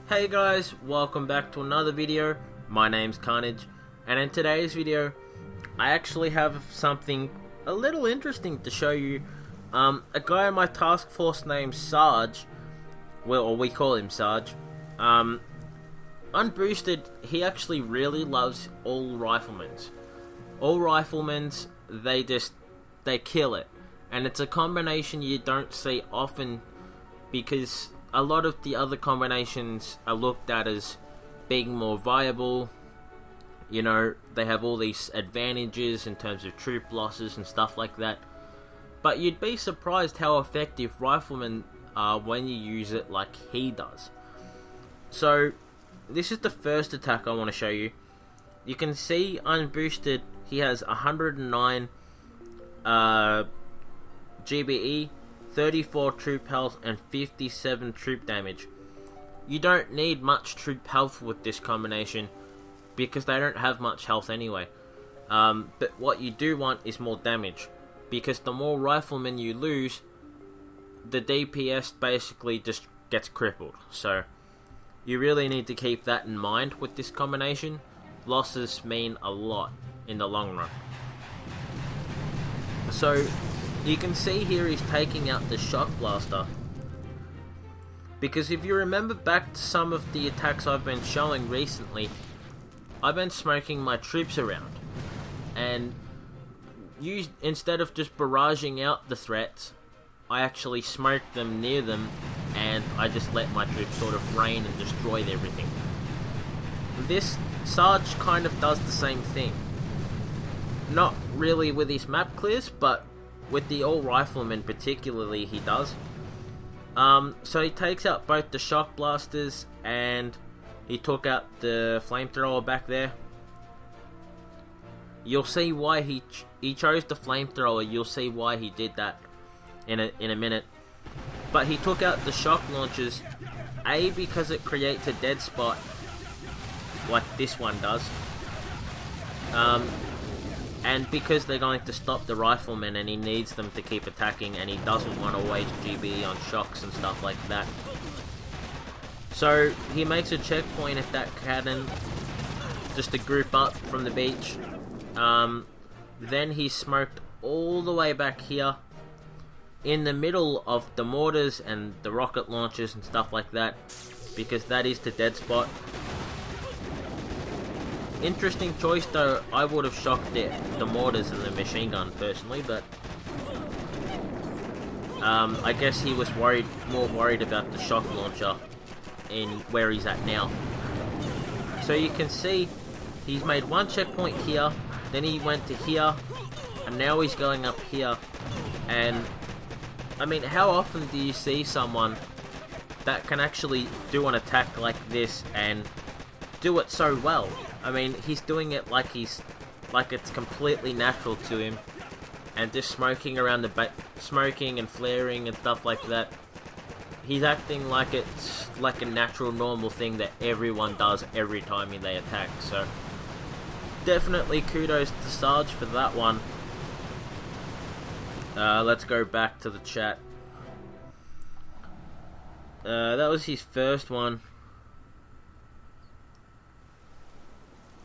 Hey guys, welcome back to another video. My name's Karnage, and in today's video I actually have something a little interesting to show you. A guy in my task force named Sarg, or we call him Sarg, Unboosted, he actually really loves all riflemen. All riflemen, they kill it. And it's a combination you don't see often because a lot of the other combinations are looked at as being more viable. You know, they have all these advantages in terms of troop losses and stuff like that. But you'd be surprised how effective riflemen are when you use it like he does. So, this is the first attack I want to show you. You can see Unboosted, he has 109 GBE, 34 troop health, and 57 troop damage. You don't need much troop health with this combination because they don't have much health anyway. But what you do want is more damage, because the more riflemen you lose, the DPS basically just gets crippled. So you really need to keep that in mind with this combination. Losses mean a lot in the long run. So you can see here he's taking out the shock blaster, because if you remember back to some of the attacks I've been showing recently, I've been smoking my troops around, and instead of just barraging out the threats, I actually smoked them near them, and I just let my troops sort of rain and destroyed everything. This Sarge kind of does the same thing. Not really with his map clears, but with the all riflemen particularly he does. So he takes out both the shock blasters, and he took out the flamethrower back there. You'll see why he chose the flamethrower. You'll see why he did that in a minute. But he took out the shock launchers, A, because it creates a dead spot like this one does, and because they're going to stop the riflemen and he needs them to keep attacking, and he doesn't want to waste GB on shocks and stuff like that. So he makes a checkpoint at that cannon just to group up from the beach. Then he smoked all the way back here in the middle of the mortars and the rocket launchers and stuff like that, because that is the dead spot. Interesting choice though. I would have shocked the mortars and the machine gun personally, but I guess he was more worried about the shock launcher in where he's at now. So you can see he's made one checkpoint here, then he went to here, and now he's going up here. And I mean, how often do you see someone that can actually do an attack like this and do it so well? I mean, he's doing it like it's completely natural to him, and just smoking around the smoking and flaring and stuff like that. He's acting like it's like a natural, normal thing that everyone does every time they attack. So definitely kudos to Sarge for that one. Let's go back to the chat. That was his first one.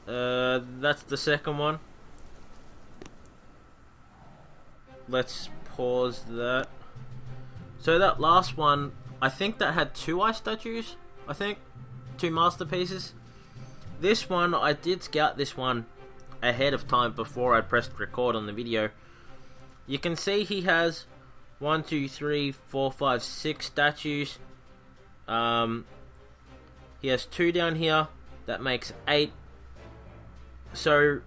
That's the second one. Let's pause that. So that last one, I think that had 2 ice statues. I think 2 masterpieces. This one, I did scout this one ahead of time before I pressed record on the video. You can see he has 1, 2, 3, 4, 5, 6 statues. He has 2 down here. That makes 8. So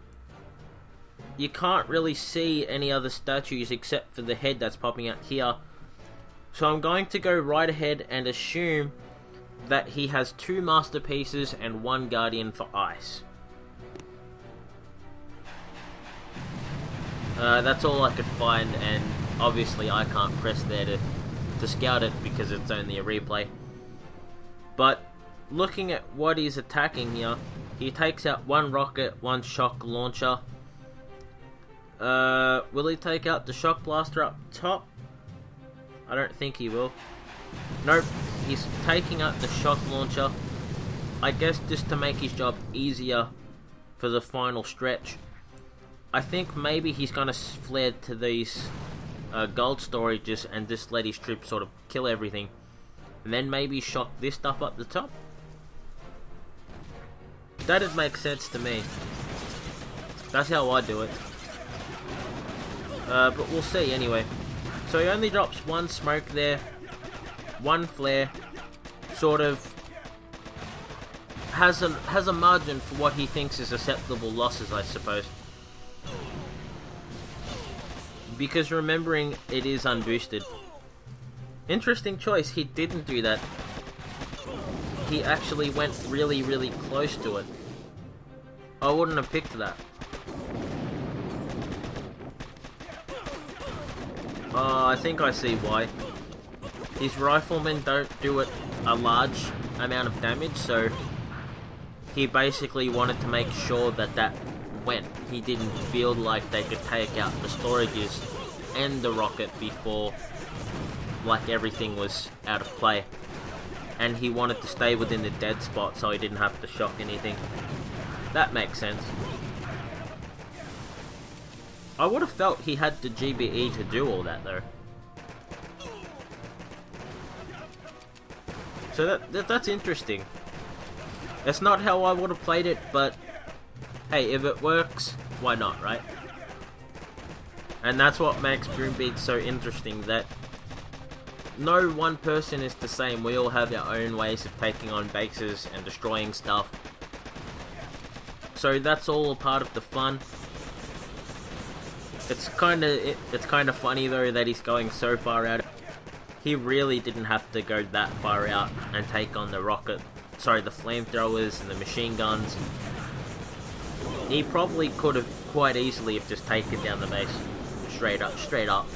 you can't really see any other statues except for the head that's popping out here. So I'm going to go right ahead and assume that he has 2 masterpieces and 1 guardian for ice. That's all I could find, and obviously I can't press there to scout it because it's only a replay. But looking at what he's attacking here, he takes out 1 rocket, 1 shock launcher. Will he take out the shock blaster up top? I don't think he will. Nope, he's taking out the shock launcher. I guess just to make his job easier for the final stretch, I think maybe he's gonna flare to these gold storages and just let his troops sort of kill everything, and then maybe shock this stuff up the top. That'd make sense to me. That's how I do it. But we'll see anyway. So he only drops one smoke there, one flare, sort of has a margin for what he thinks is acceptable losses, I suppose. Because remembering it is unboosted. Interesting choice, he didn't do that. He actually went really, really close to it. I wouldn't have picked that. I think I see why. His riflemen don't do it a large amount of damage, so he basically wanted to make sure that that went. He didn't feel like they could take out the storages and the rocket before like everything was out of play. And he wanted to stay within the dead spot so he didn't have to shock anything. That makes sense. I would have felt he had the GBE to do all that though. So that's interesting. That's not how I would have played it, but hey, if it works, why not, right? And that's what makes Boombeat so interesting, that no one person is the same. We all have our own ways of taking on bases and destroying stuff. So that's all a part of the fun. It's kind of funny though that he's going so far out. He really didn't have to go that far out and take on the the flamethrowers and the machine guns. He probably could have quite easily have just taken down the base straight up.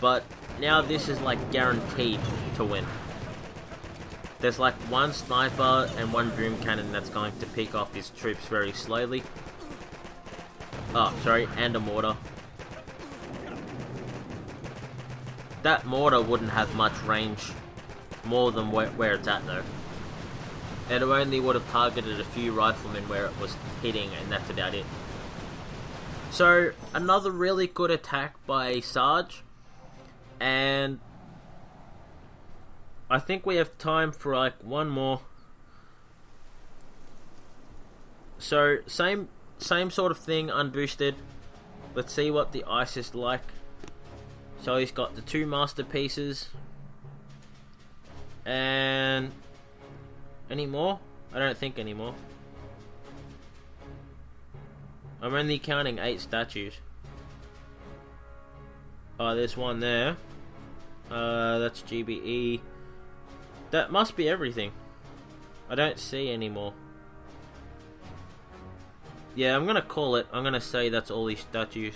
But now this is like guaranteed to win. There's like one sniper and one boom cannon that's going to pick off his troops very slowly. Oh, sorry, and a mortar. That mortar wouldn't have much range more than where it's at though. It only would have targeted a few riflemen where it was hitting, and that's about it. So, another really good attack by Sarge. And I think we have time for like one more. So, same sort of thing, unboosted. Let's see what the ice is like. So he's got the 2 masterpieces. And any more? I don't think any more. I'm only counting 8 statues. Oh, there's one there. That's GBE. That must be everything. I don't see any more. Yeah, I'm gonna call it. I'm gonna say that's all these statues.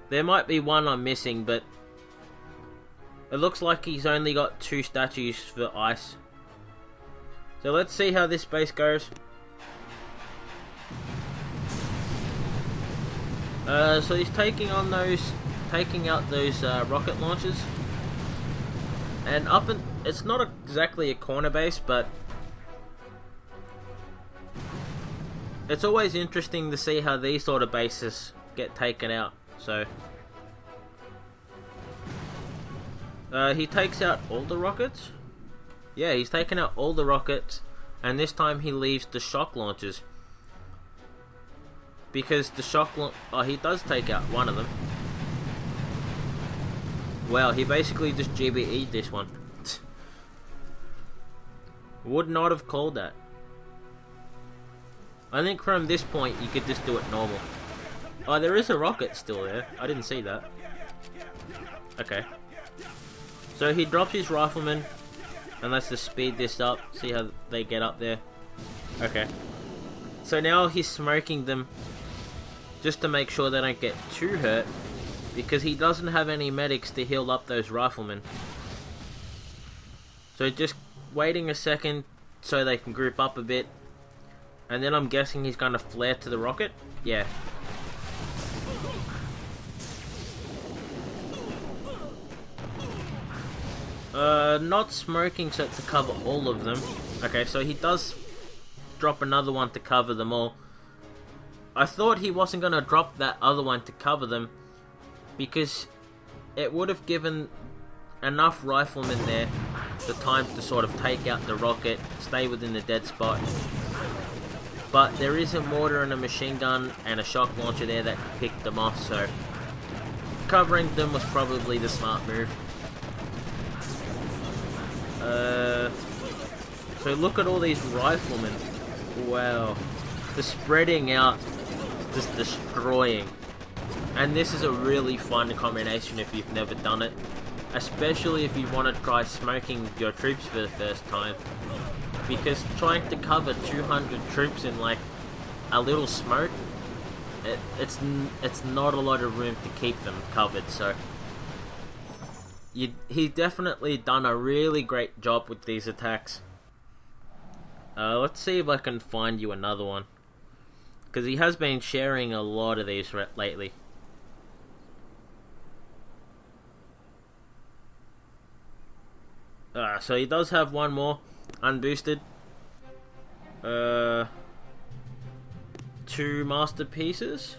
There might be one I'm missing, but it looks like he's only got 2 statues for ice. So let's see how this base goes. So he's taking out those rocket launchers, and it's not exactly a corner base, but it's always interesting to see how these sort of bases get taken out. So he takes out all the rockets. Yeah, he's taken out all the rockets, and this time he leaves the shock launchers. Because the he does take out one of them. Wow, he basically just GBE'd this one. Would not have called that. I think from this point you could just do it normal. Oh, there is a rocket still there. I didn't see that. Okay. So he drops his rifleman, and let's just speed this up. See how they get up there. Okay. So now he's smoking them, just to make sure they don't get too hurt, because he doesn't have any medics to heal up those riflemen. So just waiting a second so they can group up a bit, and then I'm guessing he's going to flare to the rocket. Yeah. Not smoking so to cover all of them. Okay, so he does drop another one to cover them all. I thought he wasn't going to drop that other one to cover them, because it would have given enough riflemen there the time to sort of take out the rocket, stay within the dead spot. But there is a mortar and a machine gun and a shock launcher there that could pick them off, so covering them was probably the smart move. So look at all these riflemen. Wow. The spreading out, just destroying. And this is a really fun combination if you've never done it. Especially if you want to try smoking your troops for the first time. Because trying to cover 200 troops in like a little smoke, it's not a lot of room to keep them covered, so he's definitely done a really great job with these attacks. Let's see if I can find you another one, because he has been sharing a lot of these lately. So he does have one more, Unboosted. 2 masterpieces?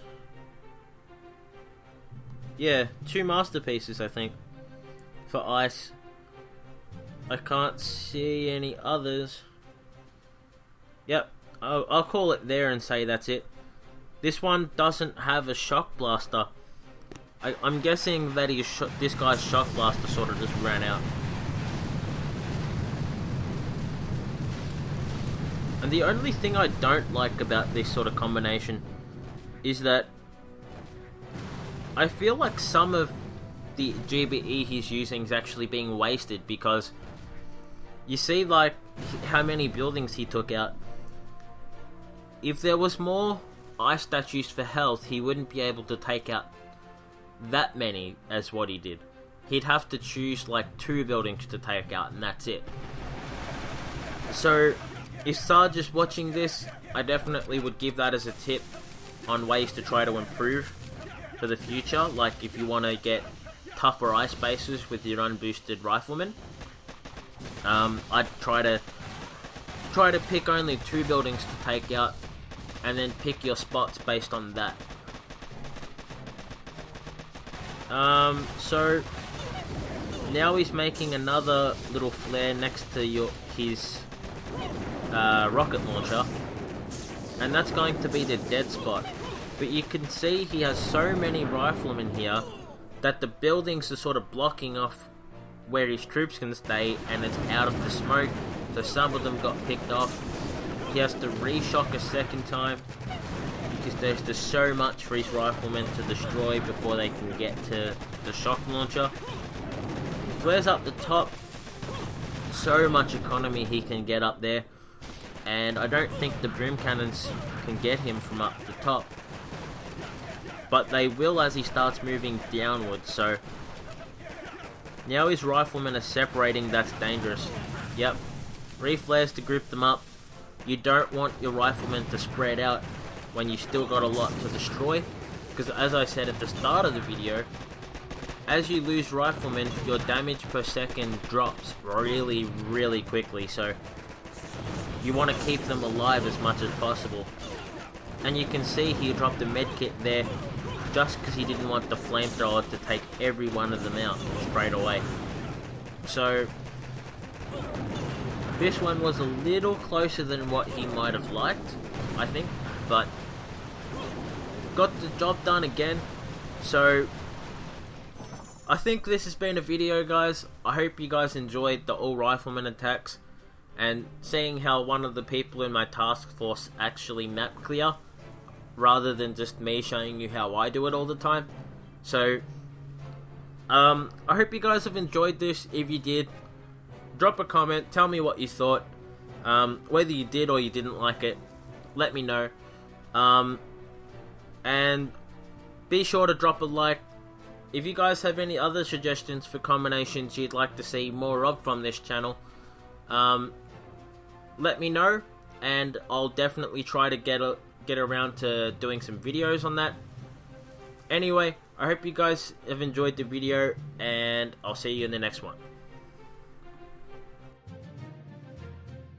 Yeah, 2 masterpieces I think, for ice. I can't see any others. Yep, I'll call it there and say that's it. This one doesn't have a shock blaster. I'm guessing that this guy's shock blaster sort of just ran out. And the only thing I don't like about this sort of combination is that I feel like some of the GBE he's using is actually being wasted, because you see like how many buildings he took out. If there was more ice statues for health, he wouldn't be able to take out that many as what he did. He'd have to choose like 2 buildings to take out, and that's it. So if Sarge is watching this, I definitely would give that as a tip on ways to try to improve for the future. Like if you want to get tougher ice bases with your unboosted riflemen, I'd try to pick only 2 buildings to take out, and then pick your spots based on that. So now he's making another little flare next to his rocket launcher, and that's going to be the dead spot. But you can see he has so many riflemen here that the buildings are sort of blocking off where his troops can stay, and it's out of the smoke, so some of them got picked off. He has to re-shock a second time because there's just so much for his riflemen to destroy before they can get to the shock launcher. Flares up the top, so much economy he can get up there, and I don't think the boom cannons can get him from up the top, but they will as he starts moving downwards. So now his riflemen are separating. That's dangerous. Yep, reflares to group them up. You don't want your riflemen to spread out when you still got a lot to destroy, because as I said at the start of the video, as you lose riflemen, your damage per second drops really, really quickly, so you want to keep them alive as much as possible. And you can see he dropped a medkit there just because he didn't want the flamethrower to take every one of them out straight away. So this one was a little closer than what he might have liked, I think, but got the job done again. So I think this has been a video, guys. I hope you guys enjoyed the all rifleman attacks and seeing how one of the people in my task force actually map clear rather than just me showing you how I do it all the time. So I hope you guys have enjoyed this. If you did, drop a comment, tell me what you thought, whether you did or you didn't like it, let me know, and be sure to drop a like. If you guys have any other suggestions for combinations you'd like to see more of from this channel, let me know, and I'll definitely try to get around to doing some videos on that. Anyway, I hope you guys have enjoyed the video, and I'll see you in the next one.